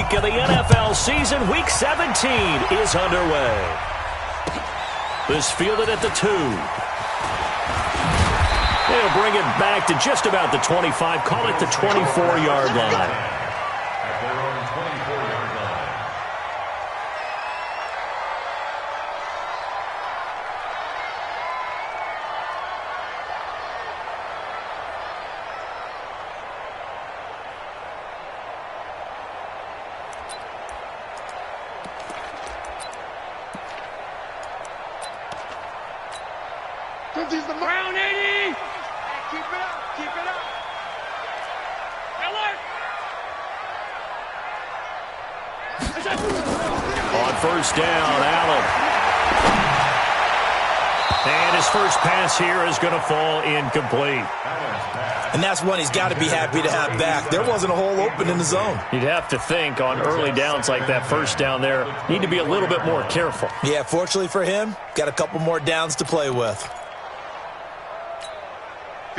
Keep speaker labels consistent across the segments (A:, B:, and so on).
A: week of the NFL season. Week 17 is underway. This fielded at the 2. They'll bring it back to just about the 25. Call it the 24-yard line.
B: Brown 80! Keep it up, keep it up.
A: On first down, Allen. And his first pass here is going to fall incomplete.
C: And that's one he's got to be happy to have back. There wasn't a hole open in the zone.
A: You'd have to think on early downs like that first down there, need to be a little bit more careful.
C: Yeah, fortunately for him, got a couple more downs to play with.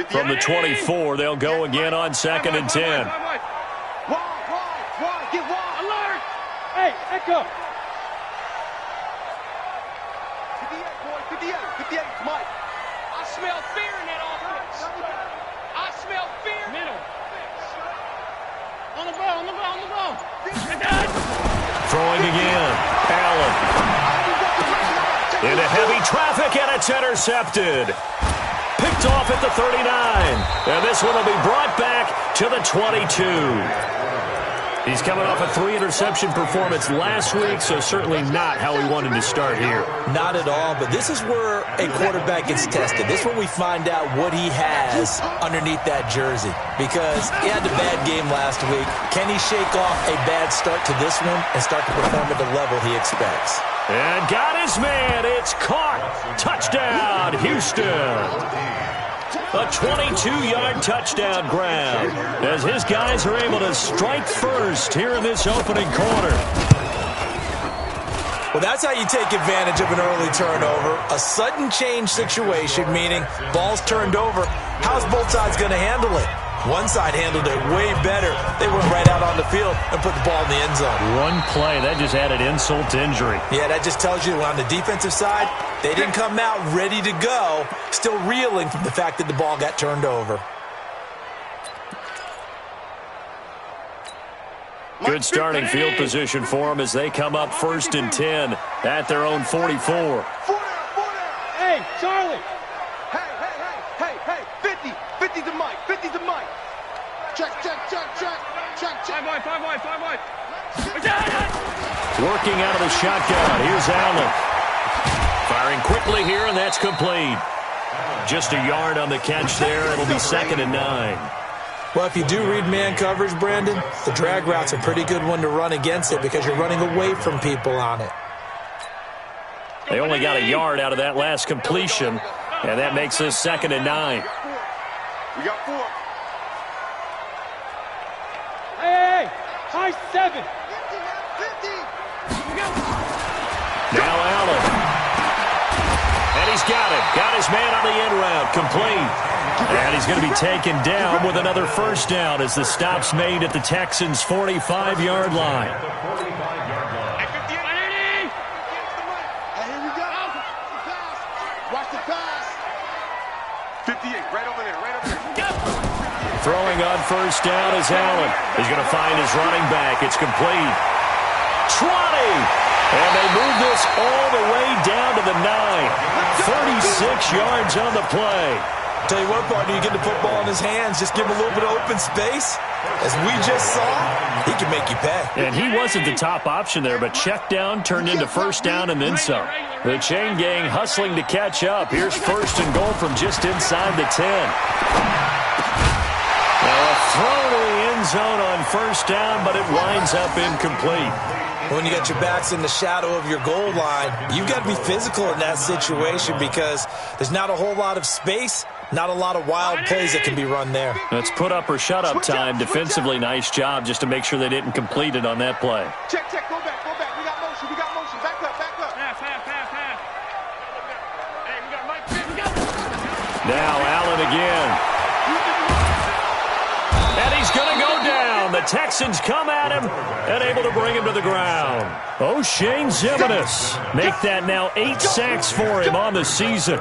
A: From the 24, they'll go again on 2nd and 10.
B: Wide, get wide, alert! Hey, echo! 58, 58, Mike. I smell fear in that offense. I smell fear. Middle. On the ball.
A: Throwing again, Allen. Into heavy traffic, and it's intercepted. Picked off at the 39. And this one will be brought back to the 22. He's coming off a 3-interception performance last week, so certainly not how he wanted to start here.
C: Not at all, but this is where a quarterback gets tested. This is where we find out what he has underneath that jersey. Because he had a bad game last week. Can he shake off a bad start to this one and start to perform at the level he expects?
A: And got his man. It's caught. Touchdown, Houston. A 22-yard touchdown grab as his guys are able to strike first here in this opening quarter.
C: Well, that's how you take advantage of an early turnover. A sudden change situation, meaning ball's turned over. How's both sides going to handle it? One side handled it way better. They went right out on the field and put the ball in the end zone.
A: One play, that just added insult to injury.
C: Yeah, that just tells you on the defensive side, they didn't come out ready to go, still reeling from the fact that the ball got turned over.
A: Good starting field position for them as they come up 1st and 10 at their own 44.
B: Hey, Charlie. Hey, 50 to Mike, 50 to Mike. Check. 5 wide.
A: Working out of the shotgun. Here's Allen. Firing quickly here, and that's complete. Just a yard on the catch there. It'll be 2nd and 9.
C: Well, if you do read man coverage, Brandon, the drag route's a pretty good one to run against it because you're running away from people on it.
A: They only got a yard out of that last completion, and that makes this 2nd and 9.
B: We got 4. Hey, high 7. 50.
A: Now Allen. And he's got it. Got his man on the end route. Complete. And he's going to be taken down with another first down as the stop's made at the Texans' 45-yard line.
B: Watch the pass. 58, right over there.
A: Throwing on first down is Allen. He's going to find his running back. It's complete. 20. And they move this all the way down to the 9. 36 yards on the play.
C: Tell you what, partner, you get the football in his hands, just give him a little bit of open space. As we just saw, he can make you pay.
A: And he wasn't the top option there, but check down turned into first down and then some. The chain gang hustling to catch up. Here's 1st and goal from just inside the 10. Now a throw to the end zone on first down, but it winds up incomplete.
C: When you got your backs in the shadow of your goal line, you've got to be physical in that situation because there's not a whole lot of space, not a lot of wild plays that can be run there.
A: That's put up or shut up time. Defensively, nice job just to make sure they didn't complete it on that play.
B: Check, go back. We got motion. Back up. Pass. Hey, we got Mike.
A: Now Allen again. And he's going to go down. the Texans come at him and able to bring him to the ground. O'Shane Ximines make that now 8 sacks for him on the season.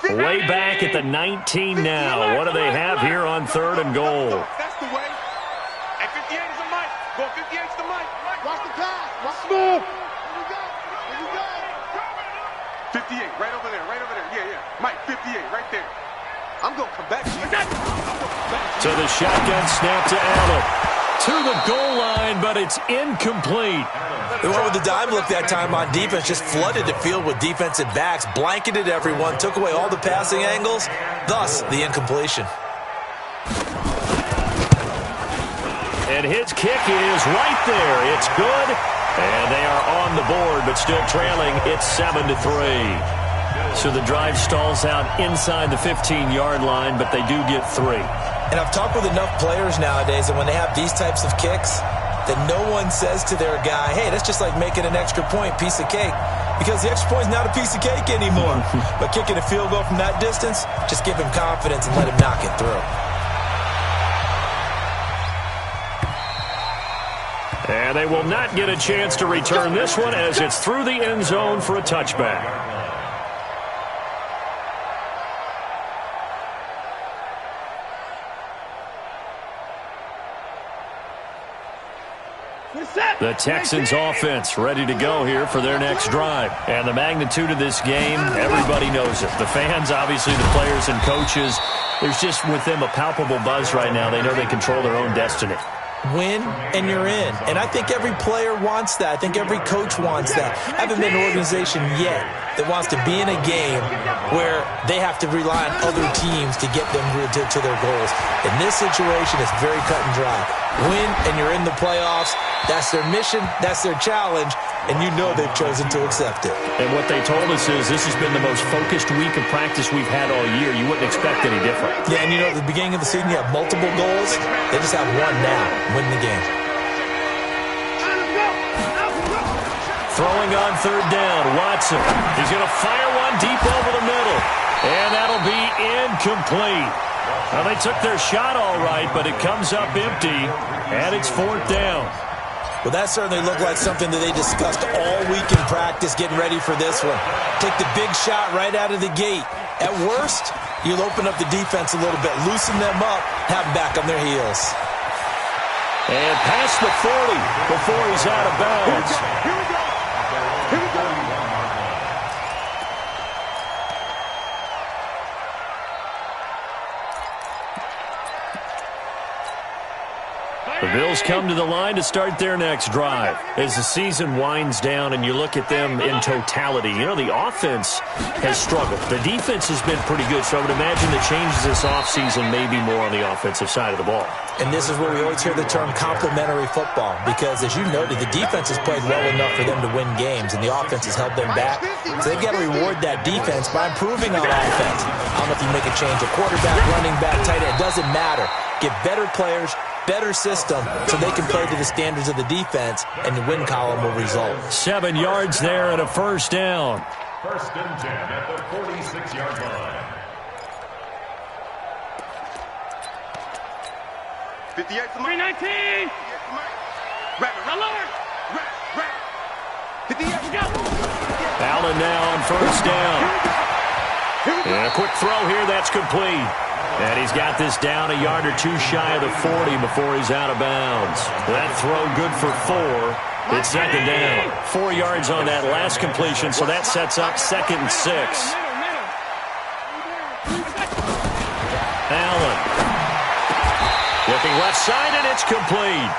A: Way back at the 19 now. What do they have here on 3rd and goal?
B: That's the way. At 58 is the mic. Go 58 is the mic. Watch the pass. Watch smooth. Here we go. Here we go. 58, right over there. Right over there. Yeah, yeah. Mike, 58, right there. I'm going to come back.
A: To the shotgun snap to Allen. To the goal line, but it's incomplete.
C: They went with the dime look that time on defense, just flooded the field with defensive backs, blanketed everyone, took away all the passing angles, thus the incompletion.
A: And his kick is right there. It's good, and they are on the board, but still trailing. It's 7-3. So the drive stalls out inside the 15-yard line, but they do get 3.
C: And I've talked with enough players nowadays that when they have these types of kicks, that no one says to their guy, hey, that's just like making an extra point, piece of cake. Because the extra point is not a piece of cake anymore. But kicking a field goal from that distance, just give him confidence and let him knock it through.
A: And they will not get a chance to return this one as it's through the end zone for a touchback. The Texans offense ready to go here for their next drive. And the magnitude of this game, everybody knows it. The fans, obviously the players and coaches, there's just with them a palpable buzz right now. They know they control their own destiny.
C: Win, and you're in. And I think every player wants that. I think every coach wants that. I haven't been an organization yet that wants to be in a game where they have to rely on other teams to get them to their goals. In this situation, it's very cut and dry. Win, and you're in the playoffs. That's their mission. That's their challenge. And you know they've chosen to accept it.
A: And what they told us is this has been the most focused week of practice we've had all year. You wouldn't expect any different.
C: Yeah, and you know, at the beginning of the season, you have multiple goals. They just have one now. Win the game.
A: Throwing on 3rd down, Watson. He's going to fire one deep over the middle. And that'll be incomplete. Well, they took their shot all right, but it comes up empty, and it's 4th down.
C: Well, that certainly looked like something that they discussed all week in practice, getting ready for this one. Take the big shot right out of the gate. At worst, you'll open up the defense a little bit, loosen them up, have them back on their heels.
A: And past the 40 before he's out of bounds.
B: Here we go. Here we go.
A: The Bills come to the line to start their next drive. As the season winds down and you look at them in totality, you know, the offense has struggled. The defense has been pretty good, so I would imagine the changes this offseason may be more on the offensive side of the ball.
C: And this is where we always hear the term complementary football, because as you noted, the defense has played well enough for them to win games, and the offense has held them back. So they've got to reward that defense by improving on offense. I don't know if you make a change, a quarterback, running back, tight end, it doesn't matter. Get better players, better system, so they can play to the standards of the defense, and the win column will result.
A: 7 yards there and a 1st down.
D: 1st and 10 at the 46-yard line.
B: 58 to 319.
A: Allen now on 1st down. And a quick throw here, that's complete. And he's got this down a yard or two shy of the 40 before he's out of bounds. That throw good for 4. It's 2nd down. 4 yards on that last completion, so that sets up 2nd and 6. Allen. Looking left side, and it's complete.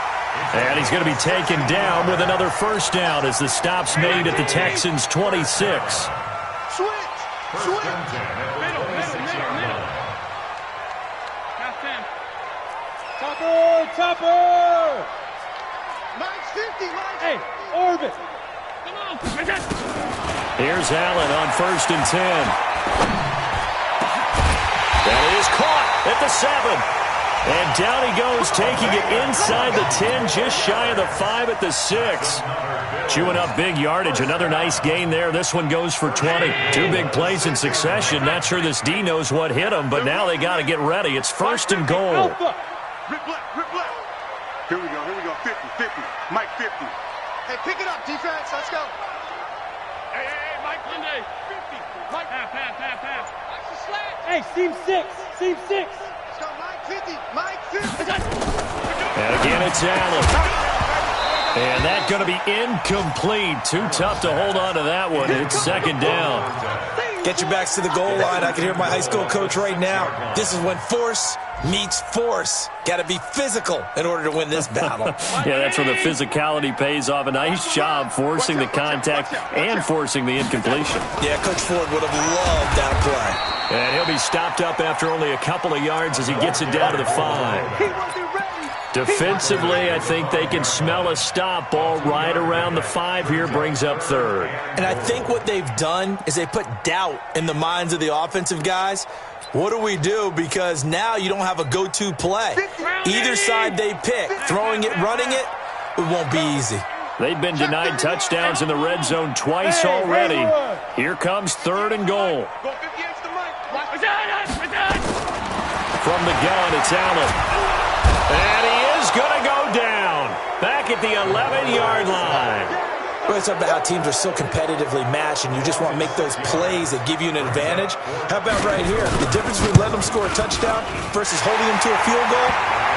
A: And he's going to be taken down with another 1st down as the stop's made at the Texans' 26.
B: Switch. Topper! Mine's 50, Hey, Orbit! Come on!
A: Here's Allen on 1st and 10. That is caught at the 7. And down he goes, taking it inside the 10, just shy of the 5 at the 6. Chewing up big yardage. Another nice gain there. This one goes for 20. 2 big plays in succession. Not sure this D knows what hit him, but now they got to get ready. It's 1st and goal.
B: Rip left, rip left. Here we go. 50, 50. Mike, 50.
E: Hey, pick it up, defense. Let's go.
B: Hey, Mike, Monday. 50. Mike, pass.
E: Watch the slant.
F: Hey, seam 6. Seam 6.
E: Let's go, Mike, 50. Mike, 50.
A: And again, it's Allen. And that's going to be incomplete. Too tough to hold on to that one. It's 2nd down.
C: Get your backs to the goal line. I can hear my high school coach right now. This is when force meets force. Got to be physical in order to win this battle.
A: Yeah, that's where the physicality pays off. A nice job forcing the contact and forcing the incompletion.
C: Yeah, Coach Ford would have loved that play.
A: And he'll be stopped up after only a couple of yards as he gets it down to the 5.
E: He wasn't ready.
A: Defensively, I think they can smell a stop. Ball right around the 5 here, brings up 3rd.
C: And I think what they've done is they put doubt in the minds of the offensive guys. What do we do? Because now you don't have a go-to play. Either side they pick, throwing it, running it, it won't be easy.
A: They've been denied touchdowns in the red zone twice already. Here comes 3rd and goal.
B: Go 58 to Mike.
A: From the gun, it's Allen. And he is going to go down. Back at the 11-yard line.
C: Well, it's about how teams are so competitively matched, and you just want to make those plays that give you an advantage. How about right here? The difference between letting them score a touchdown versus holding them to a field goal,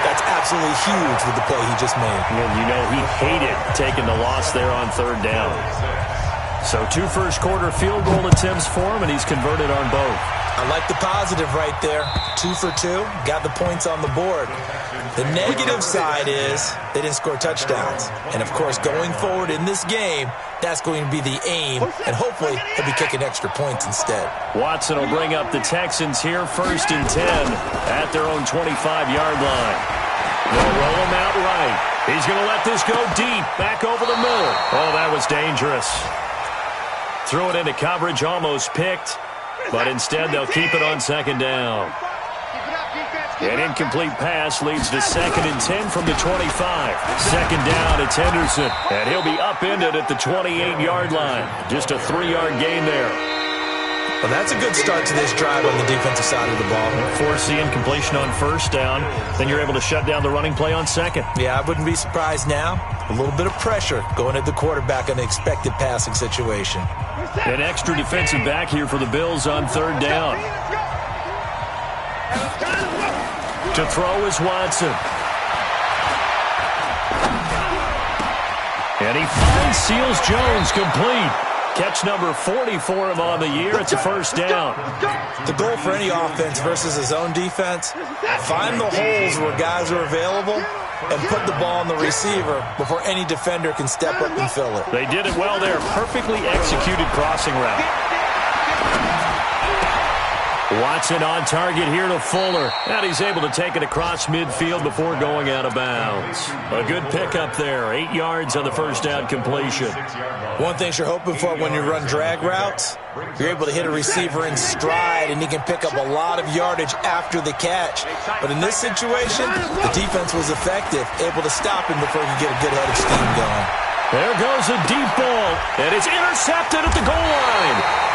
C: that's absolutely huge with the play he just made.
A: And you know he hated taking the loss there on 3rd down. So 2 first-quarter field goal attempts for him, and he's converted on both.
C: I like the positive right there. 2 for 2, got the points on the board. The negative side is they didn't score touchdowns. And, of course, going forward in this game, that's going to be the aim, and hopefully he'll be kicking extra points instead.
A: Watson will bring up the Texans here, 1st and 10 at their own 25-yard line. They'll roll him out right. He's going to let this go deep, back over the middle. Oh, that was dangerous. Threw it into coverage, almost picked, but instead they'll keep it on 2nd down. An incomplete pass leads to 2nd and 10 from the 25. 2nd down, it's Henderson, and he'll be upended at the 28-yard line. Just a 3-yard gain there.
C: Well, that's a good start to this drive on the defensive side of the ball.
A: Force the incompletion on 1st down, then you're able to shut down the running play on 2nd.
C: Yeah, I wouldn't be surprised now. A little bit of pressure going at the quarterback in an expected passing situation.
A: An extra defensive back here for the Bills on 3rd down. To throw is Watson. And he finds Seals-Jones complete. Catch number 40 for him on the year. It's a 1st down.
C: The goal for any offense versus his own defense, find the holes where guys are available and put the ball on the receiver before any defender can step up and fill it.
A: They did it well there. Perfectly executed crossing route. Watson on target here to Fuller. And he's able to take it across midfield before going out of bounds. A good pickup there. 8 yards on the 1st down completion.
C: One thing you're hoping for when you run drag routes, you're able to hit a receiver in stride and he can pick up a lot of yardage after the catch. But in this situation, the defense was effective, able to stop him before he could get a good head of steam going.
A: There goes a deep ball, and it's intercepted at the goal line.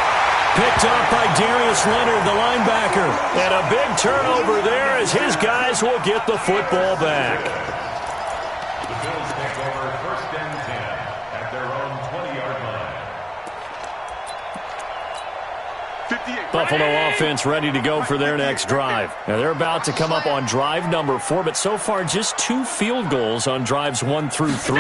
A: Picked up by Darius Leonard, the linebacker. And a big turnover there as his guys will get the football back.
D: The Bills take over 1st and 10 at their own 20-yard line.
B: 58.
A: Buffalo offense ready to go for their next drive. Now they're about to come up on drive number 4, but so far just 2 field goals on drives 1 through 3.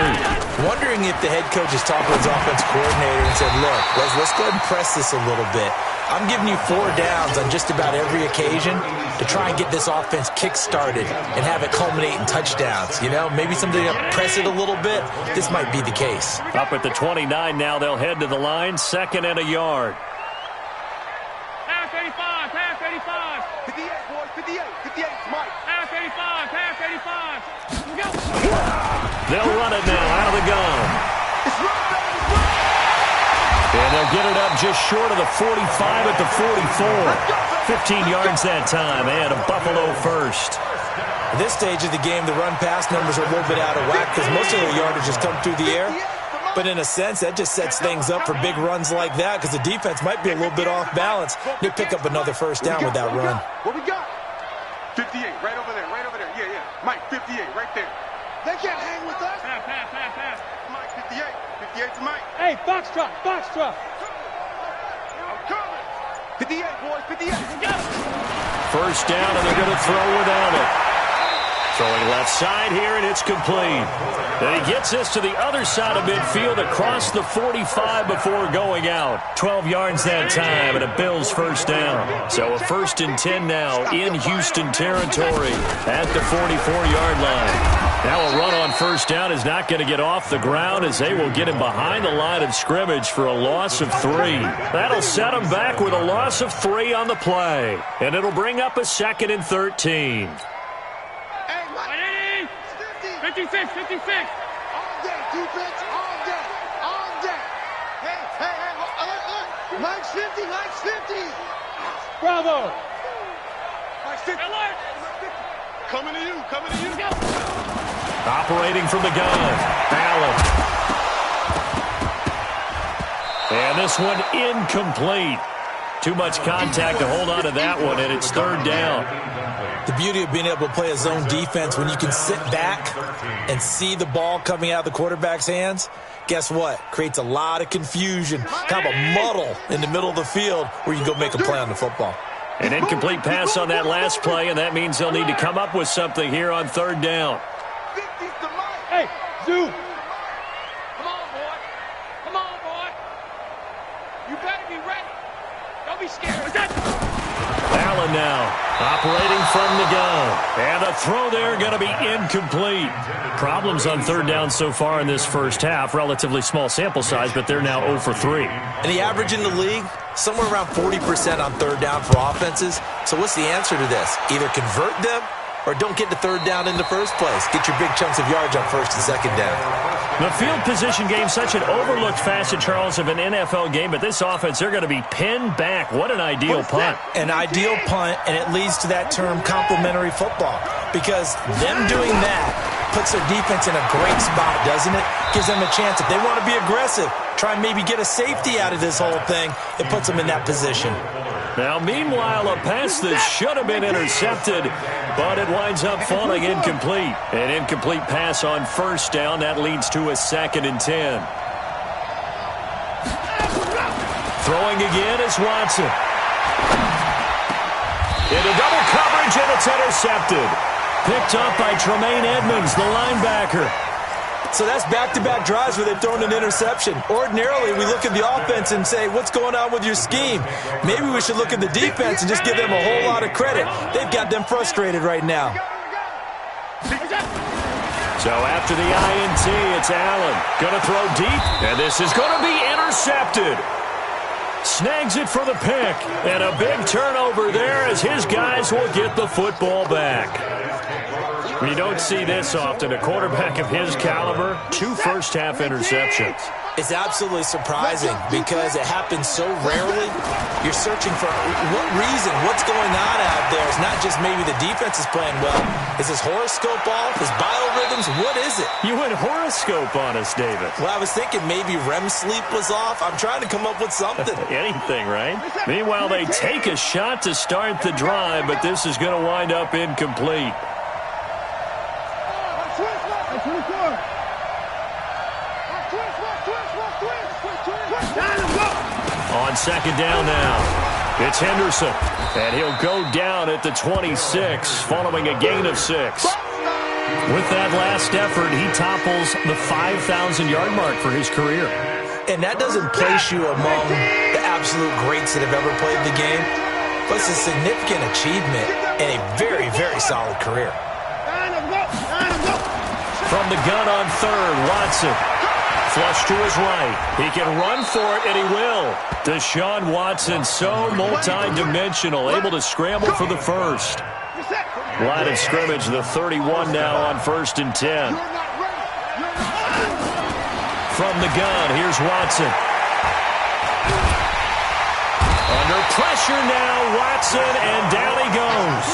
C: Wondering if the head coach is talking to his offense coordinator and said, look, let's go ahead and press this a little bit. I'm giving you 4 downs on just about every occasion to try and get this offense kick-started and have it culminate in touchdowns. You know, maybe something to press it a little bit. This might be the case.
A: Up at the 29 now, they'll head to the line, 2nd and a yard.
F: Pass 85, pass 85.
B: 58, boys, 58, 58, Mike.
F: Pass 85, pass 85. Let's go.
A: They'll run it now out of the gun.
B: It's run, baby, it's run.
A: And they'll get it up just short of the 45 at the 44. 15 yards that time, and a Buffalo 1st.
C: At this stage of the game, the run-pass numbers are a little bit out of whack because most of the yardage has come through the air. But in a sense, that just sets things up for big runs like that because the defense might be a little bit off balance. They pick up another first down with that run.
B: What we got? 58, right over there, right over there. Yeah, yeah. Mike, 58, right there.
E: They can't hang with us.
F: Pass.
B: Mike, 58. 58 to Mike.
F: Hey, box truck.
B: I'm coming. 58, boys, 58.
A: First down, and they're going to throw without it. Throwing left side here, and it's complete. And he gets this to the other side of midfield across the 45 before going out. 12 yards that time, and a Bills first down. So a 1st and 10 now in Houston territory at the 44-yard line. Now a run on first down is not going to get off the ground as they will get him behind the line of scrimmage for a loss of 3. That'll set him back with a loss of 3 on the play. And it'll bring up a 2nd and 13.
F: 56.
E: All day, defense, all day. Hey, look. Mike's 50.
F: Bravo.
B: Mike's 50. Coming to you.
A: Operating from the gun, Allen. And this one incomplete. Too much contact to hold on to that one, and it's 3rd down.
C: The beauty of being able to play a zone defense when you can sit back and see the ball coming out of the quarterback's hands, guess what? Creates a lot of confusion, kind of a muddle in the middle of the field where you can go make a play on the football.
A: An incomplete pass on that last play, and that means they'll need to come up with something here on 3rd down.
F: Hey, Zoo.
E: Come on, boy. You better be ready. Don't be scared.
A: Allen now operating from the gun. And the throw there going to be incomplete. Problems on 3rd down so far in this first half. Relatively small sample size, but they're now 0 for 3.
C: And the average in the league, somewhere around 40% on 3rd down for offenses. So what's the answer to this? Either convert them or don't get to 3rd down in the first place. Get your big chunks of yards on 1st and 2nd down.
A: The field position game, such an overlooked facet, Charles, of an NFL game, but this offense, they're going to be pinned back. What an ideal punt.
C: An ideal punt, and it leads to that term complementary football. Because them doing that puts their defense in a great spot, doesn't it? Gives them a chance. If they want to be aggressive, try and maybe get a safety out of this whole thing, it puts them in that position.
A: Now, meanwhile, a pass that should have been intercepted, but it winds up falling incomplete. An incomplete pass on first down. That leads to a 2nd and 10. Throwing again is Watson. Into double coverage, and it's intercepted. Picked up by Tremaine Edmonds, the linebacker.
C: So that's back-to-back drives where they've thrown an interception. Ordinarily, we look at the offense and say, what's going on with your scheme? Maybe we should look at the defense and just give them a whole lot of credit. They've got them frustrated right now.
A: So after the INT, it's Allen. Going to throw deep, and this is going to be intercepted. Snags it for the pick, and a big turnover there as his guys will get the football back. We don't see this often. A quarterback of his caliber, 2 first-half interceptions.
C: It's absolutely surprising because it happens so rarely. You're searching for what reason, what's going on out there. It's not just maybe the defense is playing well. Is his horoscope off? His biorhythms? What is it?
A: You went horoscope on us, David.
C: Well, I was thinking maybe REM sleep was off. I'm trying to come up with something.
A: Anything, right? Meanwhile, they take a shot to start the drive, but this is going to wind up incomplete. On 2nd down now, it's Henderson, and he'll go down at the 26, following a gain of 6. With that last effort, he topples the 5,000-yard mark for his career.
C: And that doesn't place you among the absolute greats that have ever played the game, but it's a significant achievement and a very, very solid career.
A: From the gun on 3rd, Watson. Flush to his right. He can run for it, and he will. Deshaun Watson, so multi-dimensional, able to scramble for the first. Line of scrimmage, the 31 now on 1st and 10. From the gun, here's Watson. Under pressure now, Watson, and down he goes.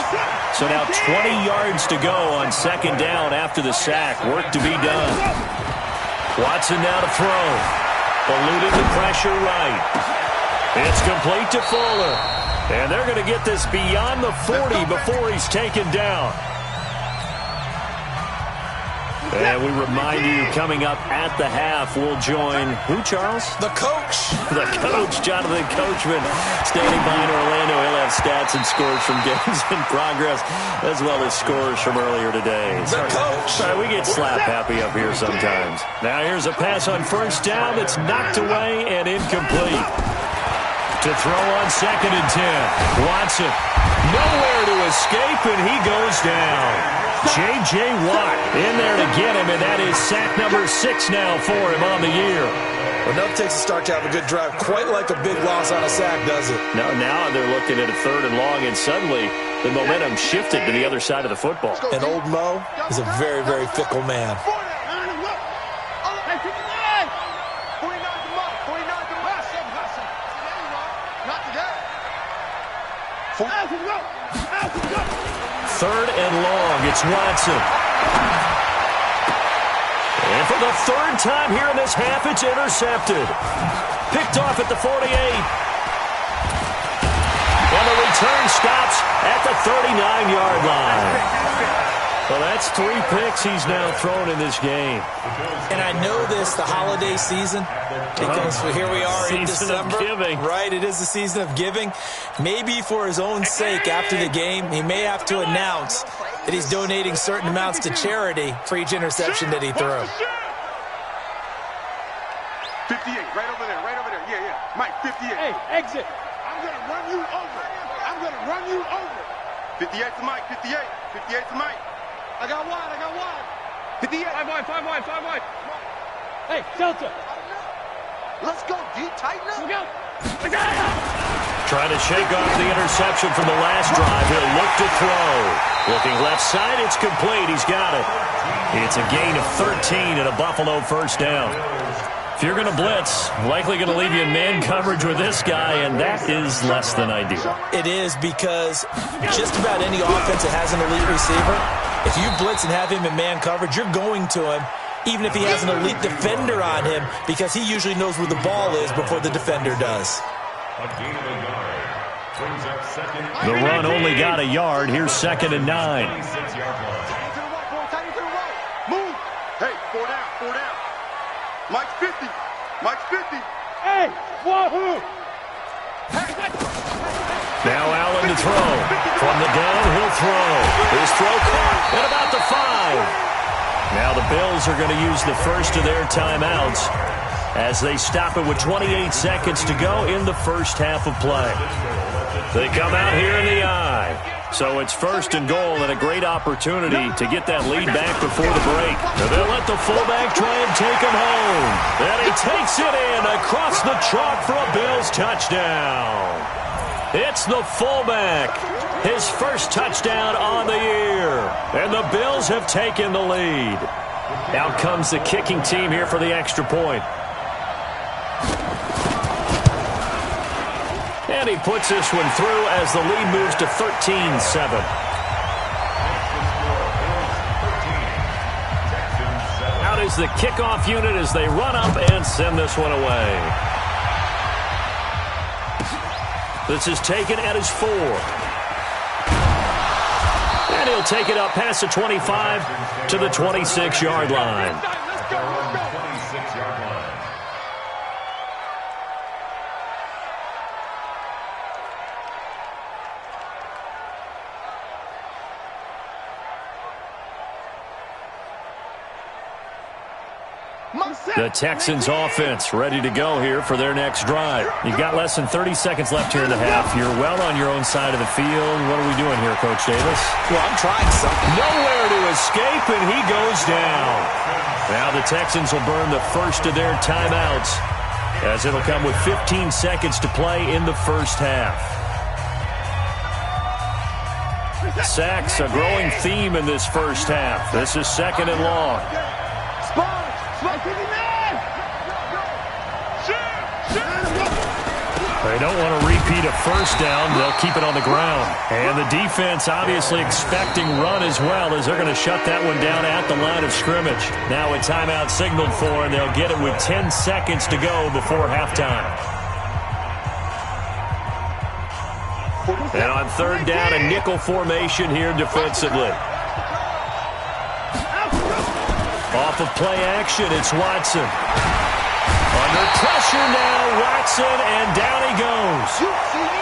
A: So now 20 yards to go on second down after the sack. Work to be done. Watson now to throw. Eluded the pressure right. It's complete to Fuller. And they're going to get this beyond the 40 before he's taken down. And we remind you, coming up at the half, we'll join who, Charles?
C: The coach.
A: The coach, Jonathan Coachman, standing behind Orlando. He'll have stats and scores from games in progress, as well as scores from earlier today.
C: The coach.
A: Sorry, we get slap happy up here sometimes. Now here's a pass on first down that's knocked away and incomplete. To throw on second and 10. Watson, nowhere to escape, and he goes down. J.J. Watt in there to get him, and that is sack number 6 now for him on the year.
C: Well, enough takes a start to have a good drive. Quite like a big loss on a sack, does it?
A: Now they're looking at a 3rd and long, and suddenly the momentum shifted to the other side of the football.
C: And old Mo is a very, very fickle man.
A: Third and long, it's Watson. And for the 3rd time here in this half, it's intercepted. Picked off at the 48. And the return stops at the 39-yard line. Well, that's 3 picks he's now thrown in this game.
C: And I know this, the holiday season, because here we are in December.
A: Season of giving.
C: Right, it is the season of giving. Maybe for his own sake after the game, he may have to announce that he's donating certain amounts to charity for each interception that he threw.
B: 58, right over there, right over there. Yeah, yeah. Mike, 58.
F: Hey, exit. I'm going to run you over. I'm going to run you over.
B: 58 to Mike, 58. 58 to Mike.
F: I got wide.
B: 58.
E: 5 wide.
F: Hey, shelter.
B: Let's go, D. Tighten up.
F: Look out.
A: Trying to shake off the interception from the last drive. He'll look to throw. Looking left side, it's complete. He's got it. It's a gain of 13 and a Buffalo first down. If you're going to blitz, likely going to leave you in man coverage with this guy, and that is less than ideal.
C: It is, because just about any offense that has an elite receiver, if you blitz and have him in man coverage, you're going to him, even if he has an elite defender on him, because he usually knows where the ball is before the defender does.
D: A gain of a yard. Brings up second.
A: The run only got a yard. Here's 2nd and 9.
D: 26-yard line.
B: Move. Hey, 4 down. Mike's 50. Mike's 50.
F: Hey, wahoo.
A: Now Allen to throw. From the gun, he'll throw. His throw caught at about the 5. Now the Bills are going to use the first of their timeouts as they stop it with 28 seconds to go in the first half of play. They come out here in the eye. So it's 1st and goal, and a great opportunity to get that lead back before the break. And they'll let the fullback try and take him home. And he takes it in across the chalk for a Bills touchdown. It's the fullback. His first touchdown on the year. And the Bills have taken the lead. Out comes the kicking team here for the extra point. And he puts this one through as the lead moves to 13-7. Out is the kickoff unit as they run up and send this one away. This is taken at his 4. And he'll take it up past the 25 to the 26-yard line.
D: 26-yard line.
A: The Texans offense ready to go here for their next drive. You've got less than 30 seconds left here in the half. You're well on your own side of the field. What are we doing here, Coach Davis?
C: Well, I'm trying something.
A: Nowhere to escape, and he goes down. Now the Texans will burn the first of their timeouts, as it'll come with 15 seconds to play in the first half. Sacks, a growing theme in this first half. This is 2nd and long. They don't want to repeat a first down. They'll keep it on the ground. And the defense obviously expecting run as well, as they're going to shut that one down at the line of scrimmage. Now a timeout signaled for, and they'll get it with 10 seconds to go before halftime. And on third down, a nickel formation here defensively. Off of play action, it's Watson. Under pressure now, Watson, and down he goes.
F: You see me?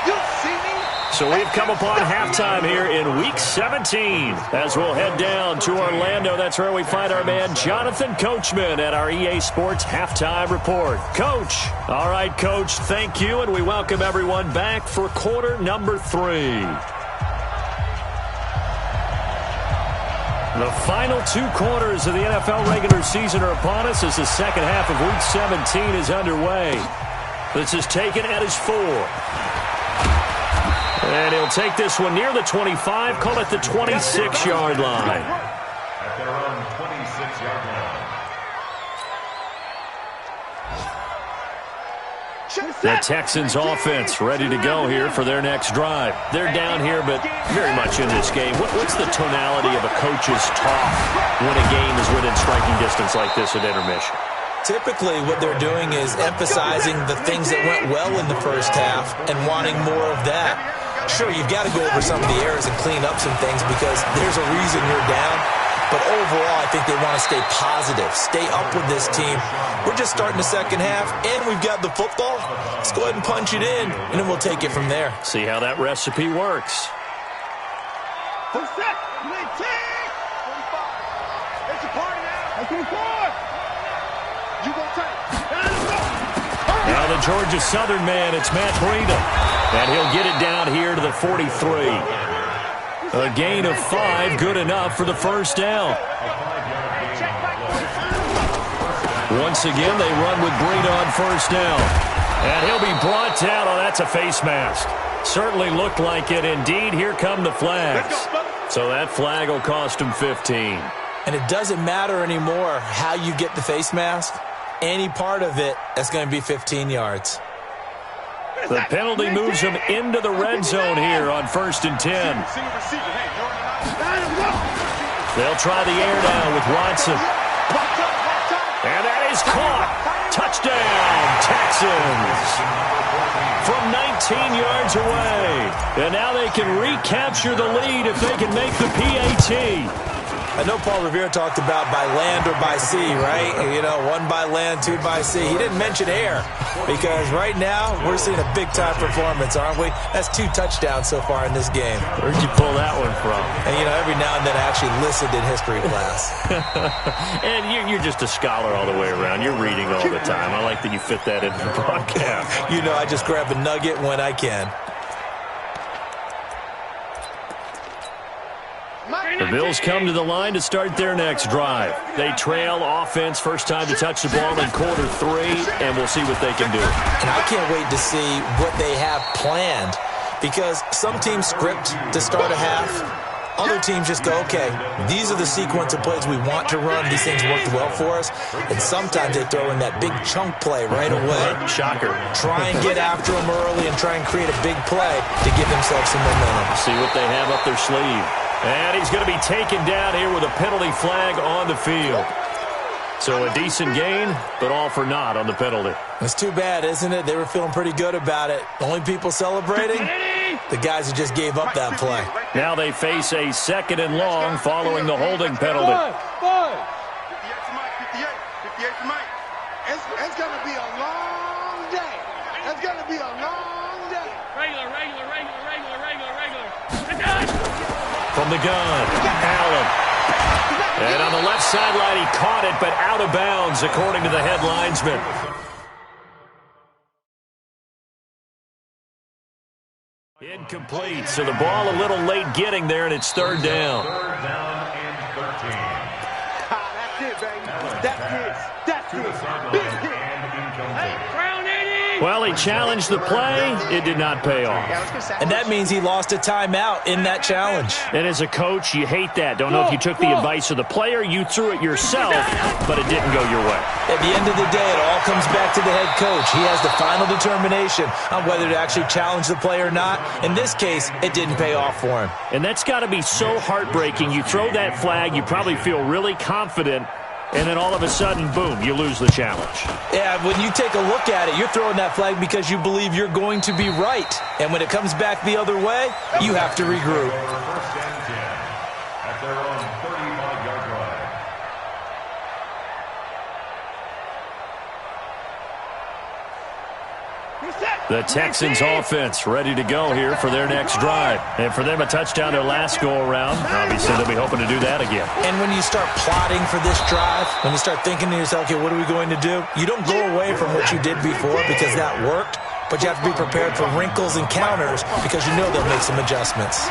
F: You see me?
A: So we've come upon halftime here in Week 17. As we'll head down to Orlando, that's where we find our man Jonathan Coachman at our EA Sports Halftime Report. Coach. All right, Coach, thank you, and we welcome everyone back for quarter number 3. The final 2 quarters of the NFL regular season are upon us as the second half of Week 17 is underway. This is taken at his 4. And he'll take this one near the 25, call it the 26-yard line.
D: At their own 26-yard line.
A: The Texans offense ready to go here for their next drive. They're down here, but very much in this game. What's the tonality of a coach's talk when a game is within striking distance like this at intermission?
C: Typically, what they're doing is emphasizing the things that went well in the first half and wanting more of that. Sure, you've got to go over some of the errors and clean up some things because there's a reason you're down. But overall, I think they want to stay positive, stay up with this team. We're just starting the second half, and we've got the football. Let's go ahead and punch it in, and then we'll take it from there.
A: See how that recipe works.
F: Who's that? 19! 45. It's a party now. Let's move forward. You gonna take.
A: Now the Georgia Southern man, it's Matt Breida. And he'll get it down here to the 43. A gain of 5, good enough for the first down. Once again, they run with Breida on first down. And he'll be brought down. Oh, that's a face mask. Certainly looked like it. Indeed, here come the flags. So that flag will cost him 15.
C: And it doesn't matter anymore how you get the face mask. Any part of it, that's going to be 15 yards.
A: The penalty moves him into the red zone here on 1st and 10. They'll try the air now with Watson. And that is caught. Touchdown, Texans. From 19 yards away. And now they can recapture the lead if they can make the PAT.
C: I know Paul Revere talked about by land or by sea, right? You know, 1 by land, 2 by sea. He didn't mention air because right now we're seeing a big-time performance, aren't we? That's 2 touchdowns so far in this game.
A: Where'd you pull that one from?
C: And, you know, every now and then I actually listened in history class.
A: And you're just a scholar all the way around. You're reading all the time. I like that you fit that into the broadcast.
C: You know, I just grab a nugget when I can.
A: The Bills come to the line to start their next drive. They trail offense, first time to touch the ball in quarter 3, and we'll see what they can do.
C: And I can't wait to see what they have planned because some teams script to start a half. Other teams just go, okay, these are the sequence of plays we want to run. These things worked well for us. And sometimes they throw in that big chunk play right away.
A: Shocker.
C: Try and get after them early and try and create a big play to give themselves some momentum.
A: See what they have up their sleeve. And he's going to be taken down here with a penalty flag on the field. So a decent gain, but all for naught on the penalty.
C: It's too bad, isn't it? They were feeling pretty good about it. Only people celebrating, the guys who just gave up that play.
A: Now they face a 2nd and long following the holding penalty.
B: 58 to Mike, 58 to Mike.
F: It's going to be a long day. It's going to be a long day.
E: Regular.
A: From the gun, Allen. And on the left sideline, he caught it, but out of bounds, according to the head linesman. Incomplete, so the ball a little late getting there, and it's 3rd down.
D: 3rd down and 13.
F: That's it, baby. That's it. Big hit.
D: And incomplete.
E: Crown 80!
A: Well, he challenged the play. It did not pay off.
C: And that means he lost a timeout in that challenge.
A: And as a coach, you hate that. Don't know if you took the advice of the player. You threw it yourself, but it didn't go your way.
C: At the end of the day, it all comes back to the head coach. He has the final determination on whether to actually challenge the play or not. In this case, it didn't pay off for him.
A: And that's got to be so heartbreaking. You throw that flag, you probably feel really confident, and then all of a sudden, boom, you lose the challenge.
C: Yeah, when you take a look at it, you're throwing that flag because you believe you're going to be right. And when it comes back the other way, you have to regroup.
D: First and 10 at their own 35-yard line.
A: The Texans offense ready to go here for their next drive. And for them, a touchdown their last go-around. Obviously, they'll be hoping to do that again.
C: And when you start plotting for this drive, when you start thinking to yourself, okay, what are we going to do? You don't go away from what you did before because that worked, but you have to be prepared for wrinkles and counters because you know they'll make some adjustments.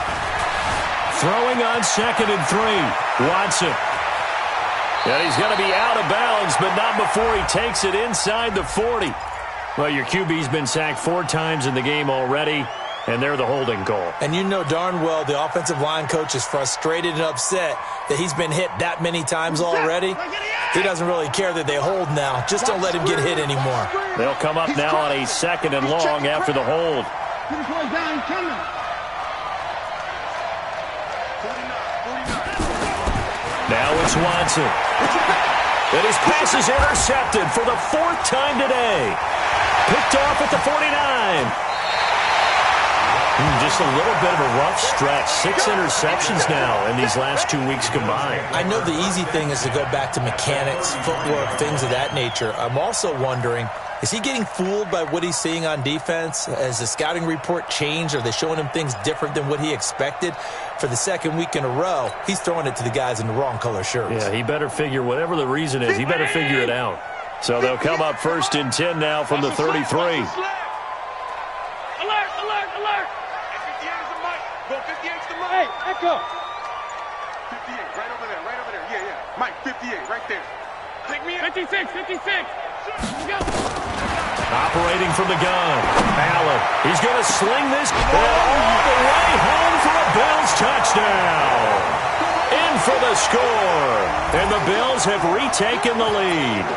A: Throwing on 2nd and 3. Watson. And he's going to be out of bounds, but not before he takes it inside the 40. Well, your QB's been sacked 4 times in the game already, and they're the holding call.
C: And you know darn well the offensive line coach is frustrated and upset that he's been hit that many times already. He doesn't really care that they hold now. Just don't let him get hit anymore.
A: They'll come up now on a 2nd and long after the hold. Now it's Watson. And his pass is intercepted for the 4th time today. Picked off at the 49. Just a little bit of a rough stretch. 6 interceptions now in these last 2 weeks combined.
C: I know the easy thing is to go back to mechanics, footwork, things of that nature. I'm also wondering, is he getting fooled by what he's seeing on defense? Has the scouting report changed? Are they showing him things different than what he expected? For the 2nd week in a row, he's throwing it to the guys in the wrong color shirts.
A: Yeah, he better figure, whatever the reason is, he better figure it out. So they'll come up 1st and 10 now from the 33.
E: Alert, alert, alert. 58 is the mic. Go 58 is the mic. Hey, echo.
B: 58, right over there, right over there. Yeah, yeah. Mike, 58, right there.
E: Pick me up. 56, 56. Let's go.
A: Operating from the gun. Allen. He's going to sling this all the way home for a Bills touchdown. In for the score. And the Bills have retaken the lead.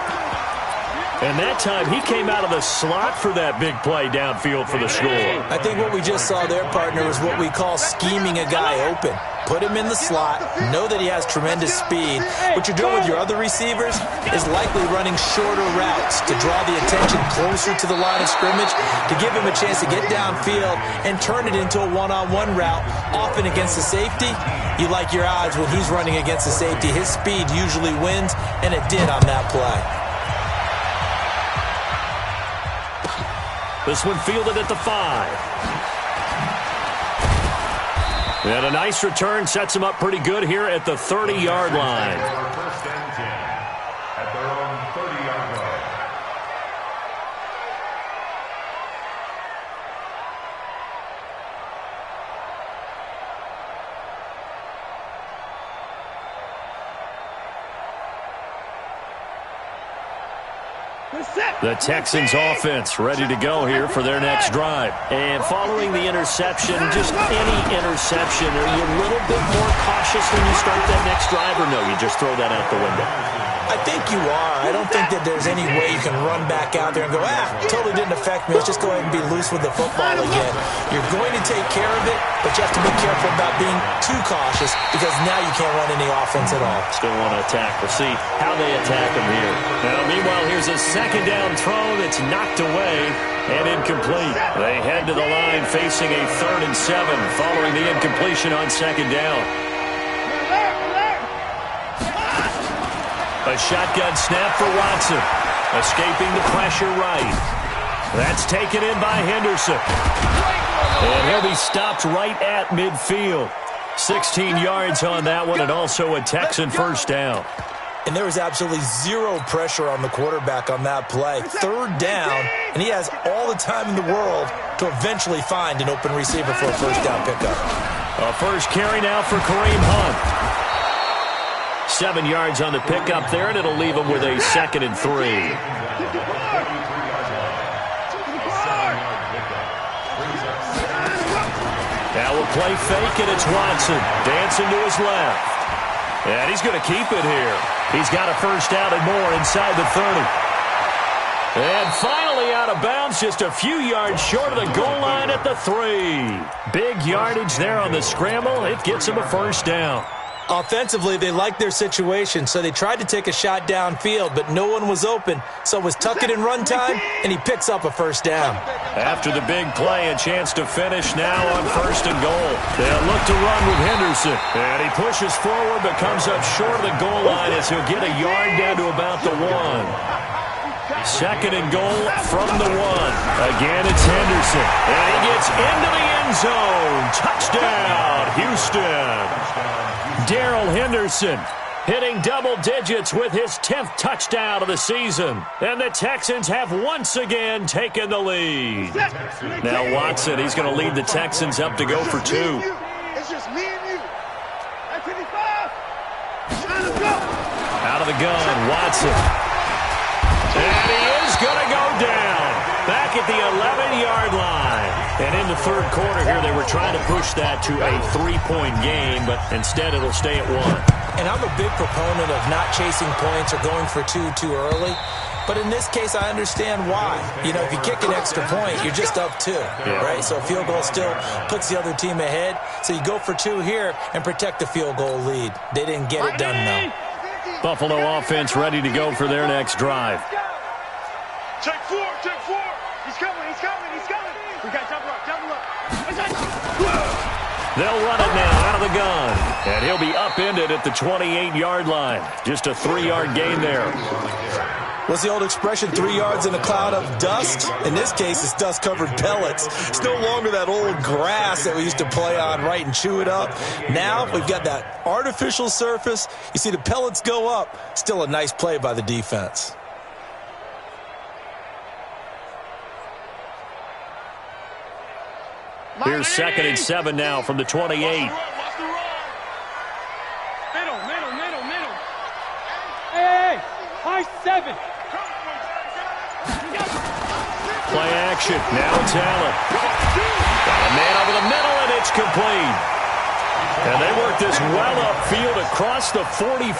A: And that time, he came out of the slot for that big play downfield for the score.
C: I think what we just saw there, partner, is what we call scheming a guy open. Put him in the slot, know that he has tremendous speed. What you're doing with your other receivers is likely running shorter routes to draw the attention closer to the line of scrimmage, to give him a chance to get downfield and turn it into a one-on-one route, often against the safety. You like your odds when he's running against the safety. His speed usually wins, and it did on that play.
A: This one fielded at the 5. And a nice return sets him up pretty good here at the 30-yard line.
D: First and 10 at their own 30-yard line.
A: The Texans offense ready to go here for their next drive. And following the interception, just any interception, are you a little bit more cautious when you start that next drive, or no, you just throw that out the window?
C: I think you are. I don't think that there's any way you can run back out there and go, totally didn't affect me. Let's just go ahead and be loose with the football again. You're going to take care of it, but you have to be careful about being too cautious because now you can't run any offense at all.
A: Still want to attack. We'll see how they attack him here. Now, meanwhile, here's a 2nd down throw that's knocked away and incomplete. They head to the line facing a 3rd and 7 following the incompletion on 2nd down. A shotgun snap for Watson. Escaping the pressure right. That's taken in by Henderson. And he'll be stopped right at midfield. 16 yards on that one, and also a Texan 1st down.
C: And there was absolutely zero pressure on the quarterback on that play. 3rd down, and he has all the time in the world to eventually find an open receiver for a 1st down pickup.
A: A first carry now for Kareem Hunt. 7 yards on the pickup there, and it'll leave him with a 2nd and 3. Now we'll play fake, and it's Watson dancing to his left. And he's going to keep it here. He's got a first down and more inside the 30. And finally out of bounds, just a few yards short of the goal line at the 3. Big yardage there on the scramble. It gets him a first down.
C: Offensively, they liked their situation, so they tried to take a shot downfield, but no one was open. So it was tuck it in run time, and he picks up a first down.
A: After the big play, a chance to finish now on first and goal. They'll look to run with Henderson. And he pushes forward, but comes up short of the goal line as he'll get a yard down to about the 1. Second and goal from the 1. Again, it's Henderson. And he gets into the end zone. Touchdown, Houston. Darrell Henderson hitting double digits with his 10th touchdown of the season. And the Texans have once again taken the lead. Now Watson, he's going to lead the Texans up to go for 2.
F: It's just me and you. At 55.
A: Out of the gun, Watson. And he is going to go down. Back at the 11-yard line. And in the third quarter here, they were trying to push that to a 3-point game, but instead it'll stay at 1.
C: And I'm a big proponent of not chasing points or going for 2 too early. But in this case, I understand why. You know, if you kick an extra point, you're just up 2, right? So a field goal still puts the other team ahead. So you go for 2 here and protect the field goal lead. They didn't get it done, though.
A: Buffalo offense ready to go for their next drive.
B: Check 4, check 4. He's coming, he's coming, he's coming. We got jump up, jump up.
A: They'll run it now out of the gun. And he'll be upended at the 28-yard line. Just a 3-yard gain there.
C: What's the old expression, 3 yards in a cloud of dust? In this case, it's dust-covered pellets. It's no longer that old grass that we used to play on, right, and chew it up. Now we've got that artificial surface. You see the pellets go up. Still a nice play by the defense.
A: Here's 2nd and 7 now from the 28.
E: Middle. Hey, high 7.
A: Play action. Now it's Allen. Got a man over the middle, and it's complete. And they work this well upfield across the 45.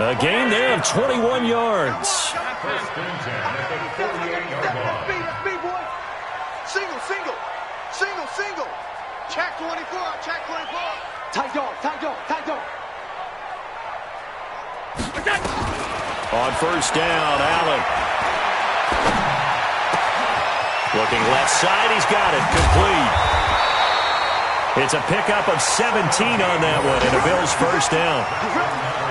A: A gain there of 21 yards.
D: First and 10 at the 48-yard line.
F: Single. Check 24, check 24.
E: Tight dog.
A: On first down, Allen. Looking left side, he's got it. Complete. It's a pickup of 17 on that one, and a Bills first down.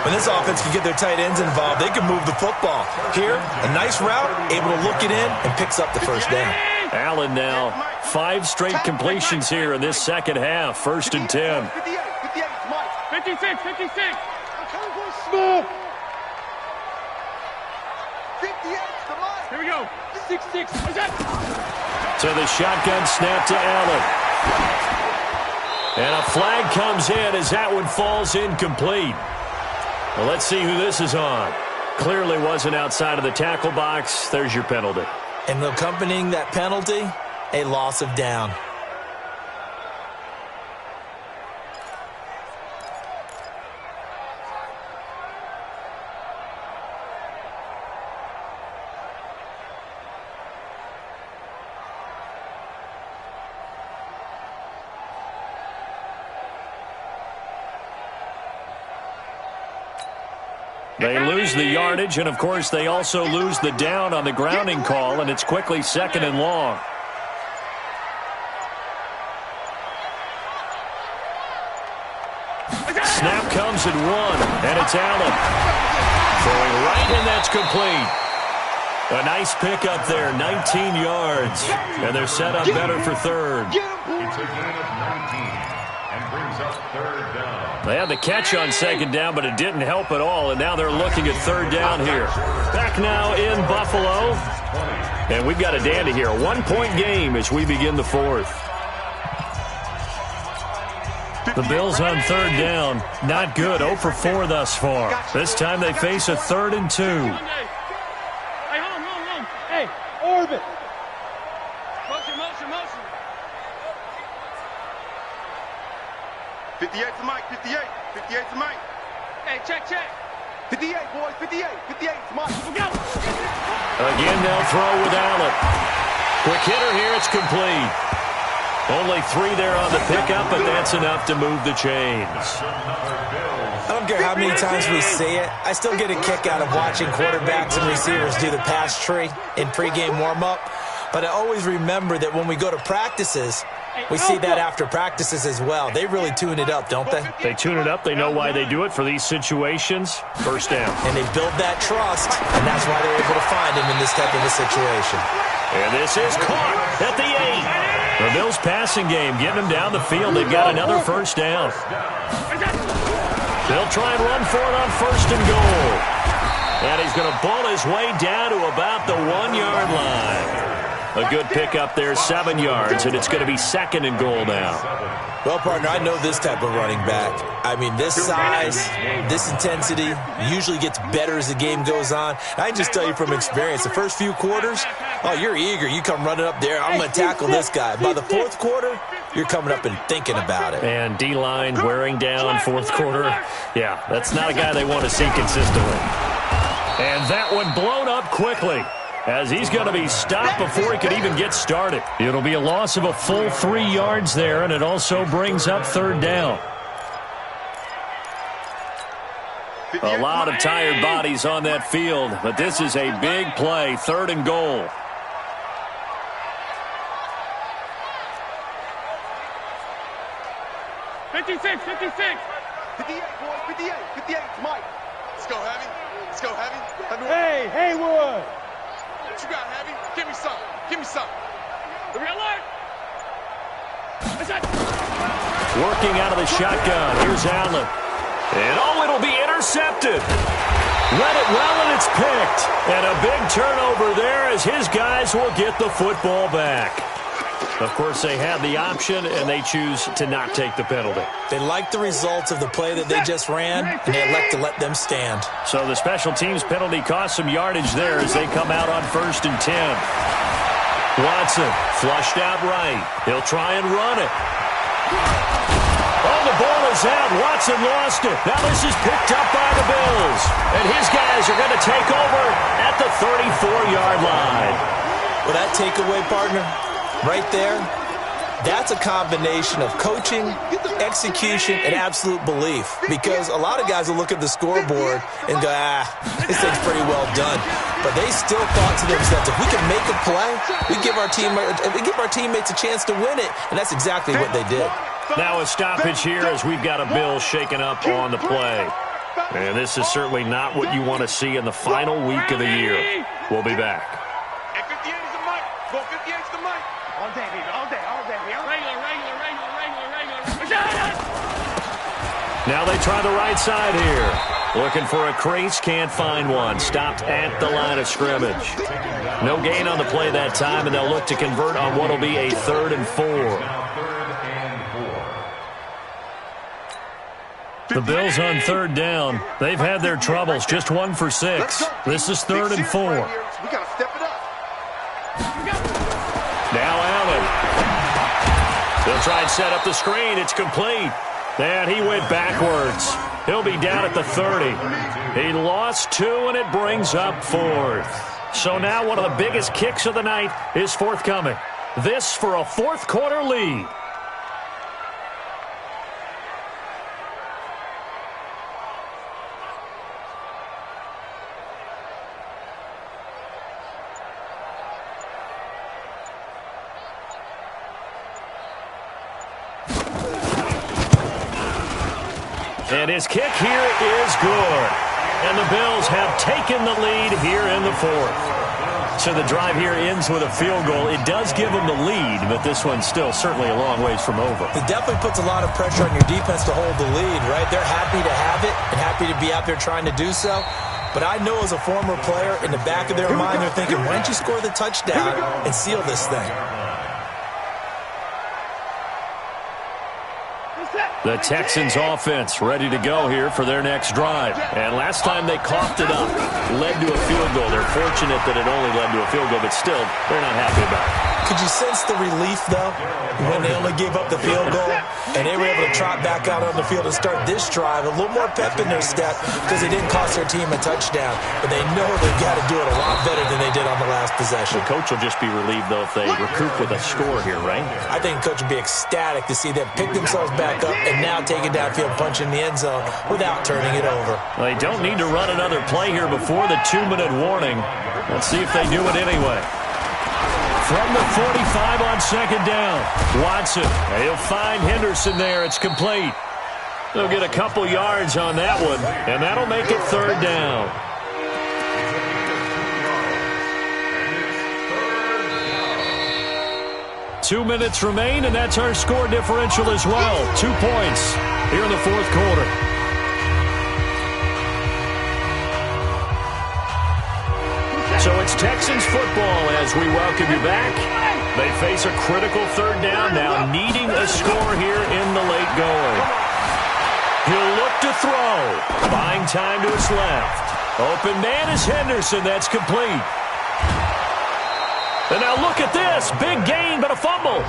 C: When this offense can get their tight ends involved, they can move the football. Here, a nice route, able to look it in, and picks up the first down.
A: Allen now, 5 straight completions here in this second half. 1st and 10.
E: 56.
F: I'm coming for a small. 58, come on.
E: Here we go. 6. What's that?
A: So the shotgun snap to Allen. And a flag comes in as that one falls incomplete. Well, let's see who this is on. Clearly wasn't outside of the tackle box. There's your penalty.
C: And accompanying that penalty, a loss of down.
A: They lose the yardage, and, of course, they also lose the down on the grounding call, and it's quickly 2nd and long. Snap comes at 1, and it's Allen. Throwing right, and that's complete. A nice pickup there, 19 yards, and they're set up better for 3rd.
D: It's a gain of 19 and brings up 3rd down.
A: They had the catch on 2nd down, but it didn't help at all, and now they're looking at 3rd down here. Back now in Buffalo, and we've got a dandy here. A 1-point game as we begin the 4th. The Bills on 3rd down, not good, 0 for 4 thus far. This time they face a 3rd and 2.
E: Hey, home. Hey, orbit. Motion.
B: 58. 58's Mike.
E: Hey, check.
B: 58, boys. 58. 58's Mike.
E: Go.
A: Again, they'll throw with Allen. Quick hitter here. It's complete. Only 3 there on the pickup, but that's enough to move the chains.
C: I don't care how many times we see it. I still get a kick out of watching quarterbacks and receivers do the pass tree in pregame warm-up. But I always remember that when we go to practices, we see that after practices as well. They really tune it up, don't they?
A: They tune it up. They know why they do it for these situations. First down.
C: And they build that trust, and that's why they're able to find him in this type of a situation.
A: And this is caught at the 8. The Bills passing game getting them down the field. They've got another first down. They'll try and run for it on first and goal. And he's going to ball his way down to about the 1-yard line. A good pickup there, 7 yards, and it's going to be second and goal now.
C: Well, partner, I know this type of running back. I mean, this size, this intensity usually gets better as the game goes on. I can just tell you from experience, the first few quarters, oh, you're eager. You come running up there, I'm going to tackle this guy. By the fourth quarter, you're coming up and thinking about it.
A: And D-line wearing down fourth quarter. Yeah, that's not a guy they want to see consistently. And that one blown up quickly, as he's going to be stopped before he could even get started. It'll be a loss of a full 3 yards there, and it also brings up third down. A lot of tired bodies on that field, but this is a big play, third and goal.
E: Fifty-six.
B: 58, boys. 58. 58's Mike. Let's go, Heavy. Let's go, Heavy.
F: Hey, Haywood.
B: What you got, Heavy? Give me some. Give me some.
E: Alert.
A: Working out of the shotgun. Here's Allen. And it'll be intercepted. Read it well, and it's picked. And a big turnover there as his guys will get the football back. Of course, they had the option, and they choose to not take the penalty.
C: They like the results of the play that they just ran, and they elect to let them stand.
A: So the special teams penalty cost some yardage there as they come out on first and 10. Watson flushed out right. He'll try and run it. Oh, the ball is out. Watson lost it. Now this is picked up by the Bills. And his guys are going to take over at the 34-yard line.
C: Well, that takeaway, partner, right there, that's a combination of coaching, execution, and absolute belief. Because a lot of guys will look at the scoreboard and go, this thing's pretty well done. But they still thought to themselves, if we can make a play, we give our teammates a chance to win it. And that's exactly what they did.
A: Now a stoppage here as we've got a Bill shaken up on the play. And this is certainly not what you want to see in the final week of the year. We'll be back.
B: And 58 is the Mike. Go 58's the Mike.
E: All day, baby. All day. Regular.
A: Now they try the right side here. Looking for a crease, can't find one. Stopped at the line of scrimmage. No gain on the play that time, and they'll look to convert on what will be a 3rd and 4. The Bills on 3rd down. They've had their troubles, just 1 for 6. This is 3rd and 4.
B: We got to step it up.
A: Now Allen. He'll try and set up the screen. It's complete. And he went backwards. He'll be down at the 30. He lost 2, and it brings up 4th. So now one of the biggest kicks of the night is forthcoming. This for a 4th quarter lead. And his kick here is good. And the Bills have taken the lead here in the 4th. So the drive here ends with a field goal. It does give them the lead, but this one's still certainly a long ways from over.
C: It definitely puts a lot of pressure on your defense to hold the lead, right? They're happy to have it and happy to be out there trying to do so. But I know as a former player, in the back of their mind, they're thinking, why don't you score the touchdown and seal this thing?
A: The Texans offense ready to go here for their next drive. And last time they coughed it up, led to a field goal. They're fortunate that it only led to a field goal, but still, they're not happy about it.
C: Could you sense the relief, though, when they only gave up the field goal? And they were able to trot back out on the field and start this drive a little more pep in their step because they didn't cost their team a touchdown. But they know they've got to do it a lot better than they did on the last possession.
A: The coach will just be relieved, though, if they recoup with a score here, right?
C: I think the coach would be ecstatic to see them pick themselves back up and now take it downfield, punch in the end zone without turning it over.
A: They don't need to run another play here before the 2-minute warning. Let's see if they do it anyway. From the 45 on second down, Watson. He'll find Henderson there. It's complete. They'll get a couple yards on that one, and that'll make it third down. Two minutes remain, and that's our score differential as well. 2 points here in the fourth quarter. So it's Texans football as we welcome you back. They face a critical third down now, needing a score here in the late going. He'll look to throw. Buying time to his left. Open man is Henderson. That's complete. And now look at this. Big gain, but a fumble.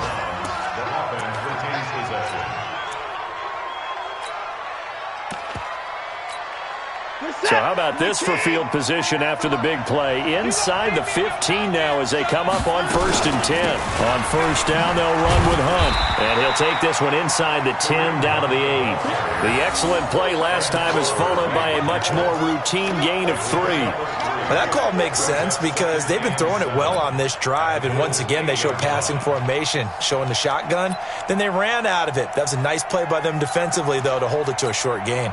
A: So how about this for field position after the big play? Inside the 15 now as they come up on 1st and 10. On first down, they'll run with Hunt. And he'll take this one inside the 10 down to the 8. The excellent play last time is followed by a much more routine gain of 3.
C: Well, that call makes sense because they've been throwing it well on this drive, and once again they show passing formation, showing the shotgun. Then they ran out of it. That was a nice play by them defensively, though, to hold it to a short gain.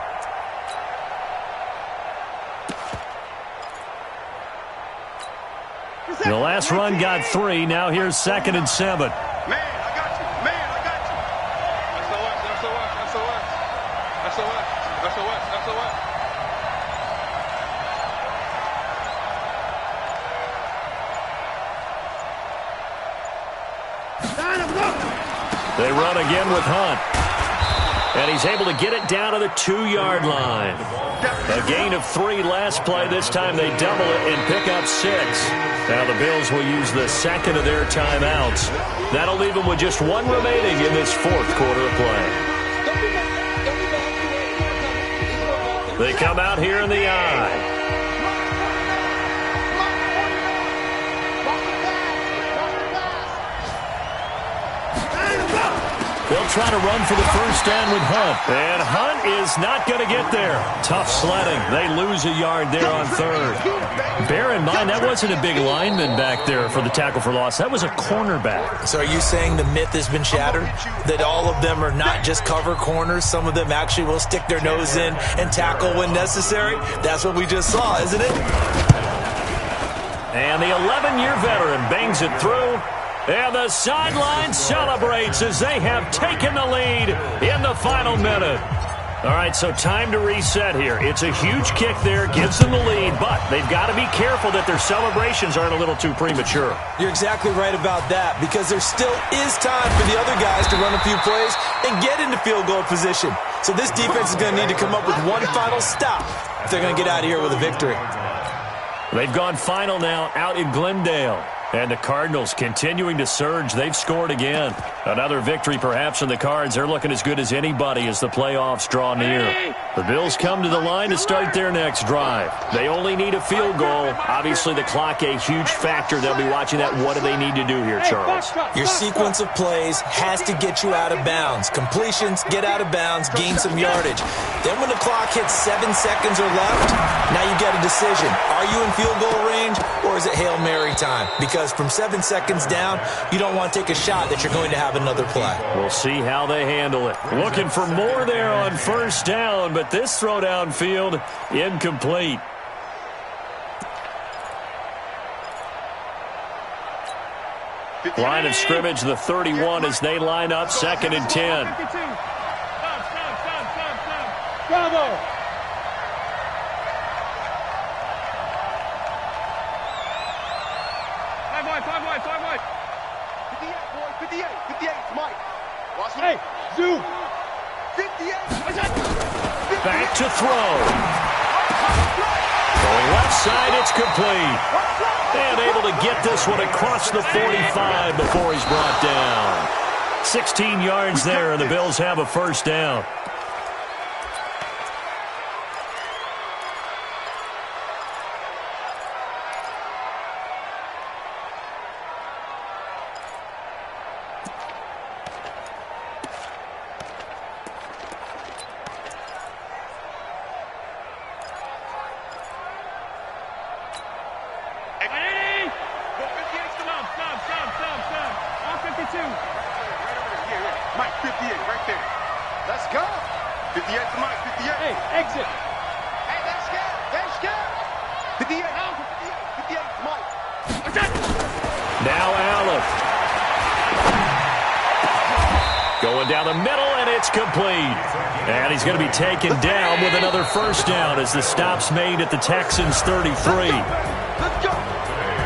A: The last run got 3. Now here's 2nd and 7.
B: Man, I got you. Man, I got you. SOS.
A: They run again with Hunt. And he's able to get it down to the 2-yard line. A gain of 3 last play. This time they double it and pick up 6. Now the Bills will use the second of their timeouts. That'll leave them with just 1 remaining in this fourth quarter of play. They come out here in the I. They'll try to run for the first down with Hunt. And Hunt is not going to get there. Tough sledding. They lose a yard there on 3rd. Bear in mind, that wasn't a big lineman back there for the tackle for loss. That was a cornerback.
C: So are you saying the myth has been shattered? That all of them are not just cover corners? Some of them actually will stick their nose in and tackle when necessary? That's what we just saw, isn't it?
A: And the 11-year veteran bangs it through. And the sideline celebrates as they have taken the lead in the final minute. All right, so time to reset here. It's a huge kick there, gives them the lead, but they've got to be careful that their celebrations aren't a little too premature.
C: You're exactly right about that because there still is time for the other guys to run a few plays and get into field goal position. So this defense is going to need to come up with one final stop if they're going to get out of here with a victory.
A: They've gone final now out in Glendale. And the Cardinals continuing to surge. They've scored again. Another victory perhaps in the cards. They're looking as good as anybody as the playoffs draw near. The Bills come to the line to start their next drive. They only need a field goal. Obviously the clock a huge factor. They'll be watching that. What do they need to do here, Charles?
C: Your sequence of plays has to get you out of bounds. Completions, get out of bounds, gain some yardage. Then when the clock hits 7 seconds or left, now you get a decision. Are you in field goal range or is it Hail Mary time? Because from 7 seconds down, you don't want to take a shot that you're going to have another play.
A: We'll see how they handle it. Looking for more there on first down, but this throw downfield incomplete. Line of scrimmage, the 31 as they line up, 2nd and 10.
E: Bravo! Five wide.
B: 58, boy, 58, it's Mike. Watch
E: Hey, Zoo!
B: 58.
A: Back to throw. Going left side, it's complete. And able to get this one across the 45 before he's brought down. 16 yards there, and the Bills have a first down.
B: Mike, 58, right there. Let's go. 58 to Mike, 58.
E: Hey, exit.
F: Hey, they're scared. They're scared.
B: 58. 58 to Mike.
A: Now Allen. Going down the middle, and it's complete. And he's going to be taken down with another first down as the stop's made at the Texans' 33.
B: Let's go.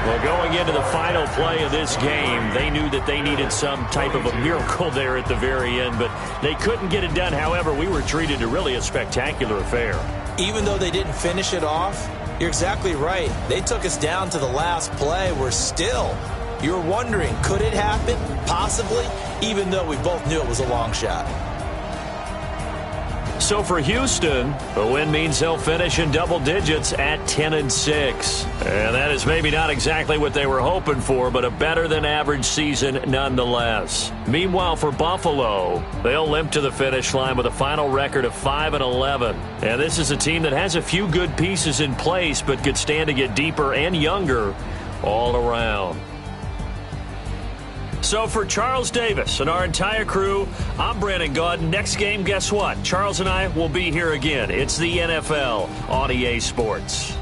A: Well, going into the final play of this game, they knew that they needed some type of a miracle there at the very end, but they couldn't get it done. However, we were treated to really a spectacular affair.
C: Even though they didn't finish it off, you're exactly right. They took us down to the last play. We're still, you're wondering, could it happen? Possibly, even though we both knew it was a long shot.
A: So for Houston, a win means they'll finish in double digits at 10-6. And that is maybe not exactly what they were hoping for, but a better than average season nonetheless. Meanwhile, for Buffalo, they'll limp to the finish line with a final record of 5-11. And this is a team that has a few good pieces in place, but could stand to get deeper and younger all around. So for Charles Davis and our entire crew, I'm Brandon Gaudin. Next game, guess what? Charles and I will be here again. It's the NFL on EA Sports.